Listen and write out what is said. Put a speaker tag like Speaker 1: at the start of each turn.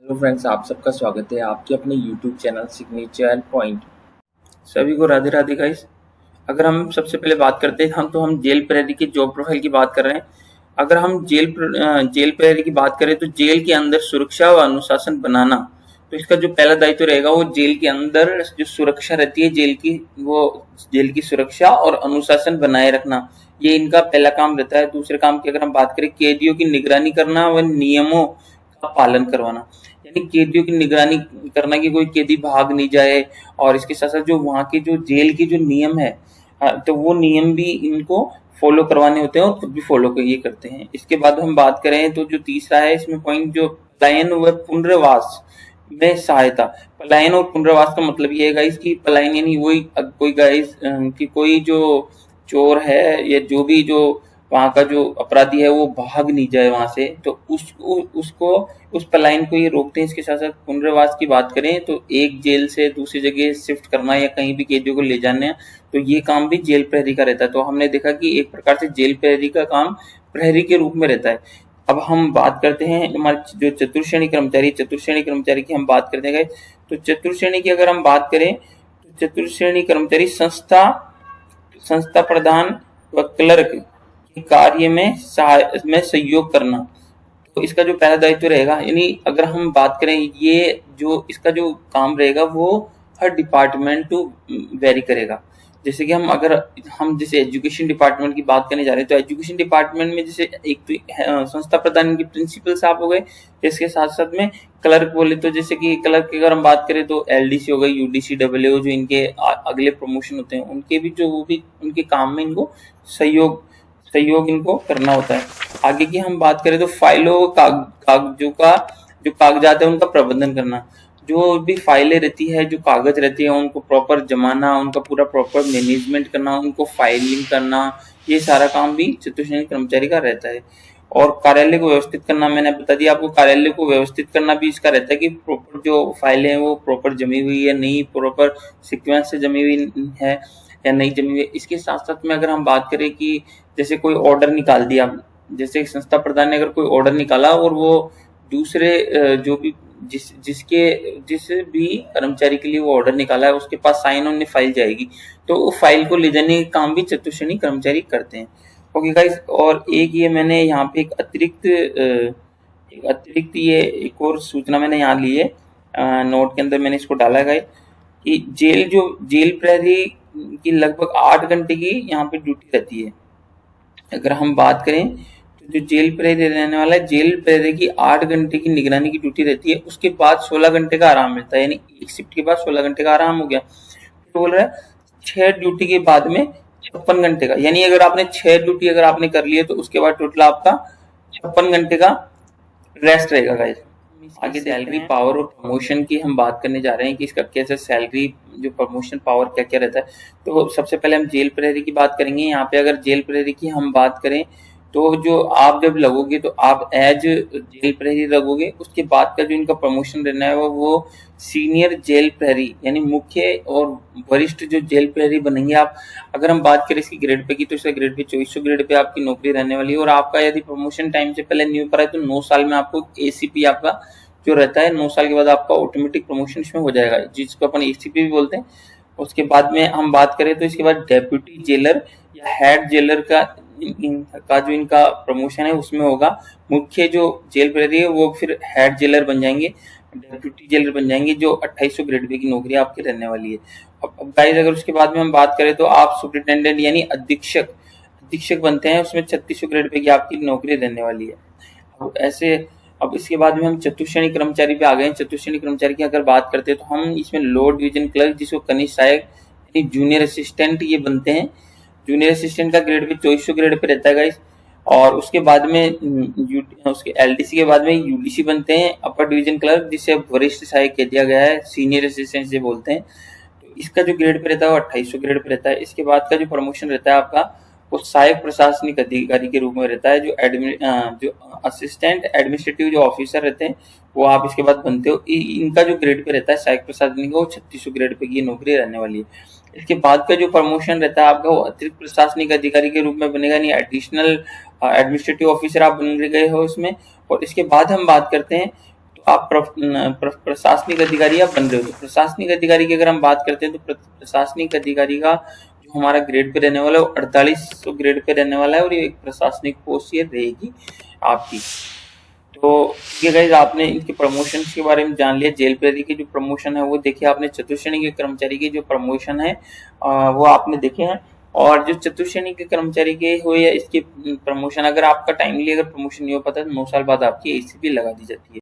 Speaker 1: Hello friends, आप सबका स्वागत है आपके अपने यूट्यूब चैनल सिग्नेचर पॉइंट। सभी को राधे राधे गाइस। अगर हम सबसे पहले बात करते हैं हम जेल प्रहरी की जॉब प्रोफाइल की बात कर रहे हैं। अगर हम जेल प्रहरी की बात करें तो जेल के अंदर सुरक्षा व अनुशासन बनाना, तो इसका जो पहला दायित्व रहेगा वो जेल के अंदर जो सुरक्षा रहती है जेल की सुरक्षा और अनुशासन बनाए रखना, ये इनका पहला काम रहता है। दूसरे काम की अगर हम बात करें, कैदियों की निगरानी करना व नियमों का पालन करवाना, यानी कैदियों की निगरानी करना कि कोई कैदी भाग नहीं जाए, और इसके साथ साथ जो वहाँ के जो जेल के जो नियम है, तो वो नियम भी इनको फॉलो करवाने होते हैं और खुद भी फॉलो ये करते हैं। इसके बाद हम बात करें तो जो तीसरा है इसमें पॉइंट, जो पलायन व पुनर्वास में सहायता। पलायन और पुनर्वास का मतलब ये है गाइस कि पलायन यानी वही कोई गाइस कि कोई जो चोर है या जो भी जो वहाँ का जो अपराधी है वो भाग नहीं जाए वहां से, तो उसको उस पलायन को ये रोकते हैं। इसके साथ साथ पुनर्वास की बात करें तो एक जेल से दूसरी जगह शिफ्ट करना या कहीं भी कैदियों को ले जाना, तो ये काम भी जेल प्रहरी का रहता है। तो हमने देखा कि एक प्रकार से जेल प्रहरी का काम प्रहरी के रूप में रहता है। अब हम बात करते हैं हमारे जो चतुर्श्रेणी कर्मचारी की हम बात करते हैं। तो चतुर्श्रेणी की अगर हम बात करें तो चतुर्श्रेणी कर्मचारी संस्था प्रधान व क्लर्क के कार्य में सहयोग करना, तो इसका जो पहला दायित्व रहेगा, यानी अगर हम बात करें ये जो इसका जो काम रहेगा वो हर डिपार्टमेंट टू वेरी करेगा। जैसे कि हम जैसे एजुकेशन डिपार्टमेंट की बात करने जा रहे हैं, तो एजुकेशन डिपार्टमेंट में जैसे एक तो संस्था प्रधान की प्रिंसिपल साहब हो गए, जिसके साथ साथ में क्लर्क बोले तो जैसे कि क्लर्क की अगर हम बात करें तो एलडीसी हो गई, यूडीसी, डब्ल्यू, जो इनके अगले प्रमोशन होते हैं उनके भी जो वो भी उनके काम में इनको सहयोग इनको करना होता है। आगे की हम बात करें तो फाइलों कागजों का जो कागजात है उनका प्रबंधन करना, जो भी फाइलें रहती है, जो कागज रहती है उनको प्रॉपर जमाना, उनका पूरा प्रॉपर मैनेजमेंट करना, उनको फाइलिंग करना, ये सारा काम भी चतुर्श्रेणी कर्मचारी का रहता है। और कार्यालय को व्यवस्थित करना, मैंने बता दिया आपको, कार्यालय को व्यवस्थित करना भी इसका रहता है कि प्रॉपर जो फाइलें हैं वो प्रॉपर जमी हुई है, नहीं प्रॉपर सिक्वेंस से जमी हुई है या नहीं जमी हुई है। इसके साथ साथ में अगर हम बात करें कि जैसे कोई ऑर्डर निकाल दिया, जैसे संस्था प्रधान ने अगर कोई ऑर्डर निकाला और वो दूसरे जो भी जिस भी कर्मचारी के लिए वो ऑर्डर निकाला है उसके पास साइन ऑन फाइल जाएगी, तो वो फाइल को ले जाने का काम भी चतुर्श्रेणी कर्मचारी करते हैं। ओके गाइस, और एक ये मैंने यहाँ पे एक अतिरिक्त ये एक और सूचना मैंने यहाँ ली है, नोट के अंदर मैंने इसको डाला है कि जेल प्रहरी की लगभग 8 घंटे की यहाँ पे ड्यूटी रहती है। अगर हम बात करें तो जो जेल प्रहरी रहने वाला है, जेल प्रहरी की 8 घंटे की निगरानी की ड्यूटी रहती है, उसके बाद 16 घंटे का आराम मिलता है, यानी एक शिफ्ट के बाद 16 घंटे का आराम हो गया। तो बोल रहा है 6 ड्यूटी के बाद में 56 घंटे का, यानी अगर आपने 6 ड्यूटी अगर आपने कर ली है तो उसके बाद टोटल आपका 56 घंटे का रेस्ट रहेगा गाइस। आगे सैलरी पावर और प्रमोशन की हम बात करने जा रहे हैं कि इसका कैसे सैलरी जो प्रमोशन पावर क्या क्या रहता है। तो सबसे पहले हम जेल प्रहरी की बात करेंगे। यहाँ पे अगर जेल प्रहरी की हम बात करें तो जो आप जब लगोगे तो आप एज जेल प्रहरी लगोगे, उसके बाद का जो इनका प्रमोशन रहना है वो सीनियर जेल प्रहरी यानी मुख्य और वरिष्ठ जो जेल प्रहरी बनेंगे आप। अगर हम बात करें इसकी ग्रेड पे की, तो इसका ग्रेड पे 2400 ग्रेड पे आपकी नौकरी रहने वाली है, और आपका यदि प्रमोशन टाइम से पहले न्यू पर है तो 9 साल में आपको एसीपी आपका जो रहता है, 9 साल के बाद आपका ऑटोमेटिक प्रमोशन इसमें हो जाएगा, जिसको अपन एसीपी भी बोलते हैं। उसके बाद में हम बात करें तो इसके बाद डेप्यूटी जेलर या हेड जेलर का जो इनका प्रमोशन है उसमें होगा। मुख्य जो जेल प्रहरी है वो फिर हेड जेलर बन जाएंगे, डेप्यूटी जेलर बन जाएंगे, जो 2800 ग्रेड पे की नौकरी आपकी रहने वाली है। अब गाइस अगर उसके बाद में हम बात करें तो आप सुपरिटेंडेंट यानी अधीक्षक बनते हैं, उसमें 3600 ग्रेड पे की आपकी नौकरी रहने वाली है। अब इसके बाद में हम चतुर्श्रेणी कर्मचारी पे आ गए हैं। चतुर्श्रेणी कर्मचारी की अगर बात करते हैं तो हम इसमें लोअर डिवीजन क्लर्क, जिसको कनिष्ठ सहायक यानी जूनियर असिस्टेंट ये बनते हैं। जूनियर असिस्टेंट का ग्रेड भी 2400 ग्रेड पे रहता है गाइस। और उसके बाद में उसके एलडीसी के बाद में यूडीसी बनते हैं, अपर डिवीजन क्लर्क, जिसे वरिष्ठ सहायक कह दिया गया है, सीनियर असिस्टेंट से बोलते हैं। तो इसका जो ग्रेड पे रहता है वो 2800 ग्रेड पे रहता है। इसके बाद का जो प्रमोशन रहता है आपका वो सहायक प्रशासनिक अधिकारी के रूप में रहता है। जो असिस्टेंट एडमिनिस्ट्रेटिव जो ऑफिसर रहते हैं वो आप इसके बाद बनते हो। इनका जो ग्रेड पे रहता है सहायक प्रशासनिक वो 3600 ग्रेड पे की नौकरी रहने वाली है। इसके बाद का जो प्रमोशन रहता है आपका वो अतिरिक्त प्रशासनिक अधिकारी के रूप में बनेगा, यानी एडिशनल एडमिनिस्ट्रेटिव ऑफिसर आप बन गए हो इसमें। और इसके बाद हम बात करते हैं तो आप प्रशासनिक अधिकारी आप बन रहे हो। तो प्रशासनिक अधिकारी की अगर हम बात करते हैं तो प्रशासनिक अधिकारी का जो हमारा ग्रेड पे रहने वाला है वो 4800 ग्रेड पे रहने वाला है और ये एक प्रशासनिक पोस्ट ये रहेगी आपकी। तो ये गाइस आपने इनके प्रमोशन के बारे में जान लिया। जेल प्रहरी के जो प्रमोशन है वो देखिए आपने। चतुर्श्रेणी के कर्मचारी के जो प्रमोशन है वो आपने देखे हैं। और जो चतुर्श्रेणी के कर्मचारी के हुए या इसके प्रमोशन, अगर आपका टाइमली अगर प्रमोशन नहीं हो पाता तो 9 साल बाद आपकी एसीपी लगा दी जाती है।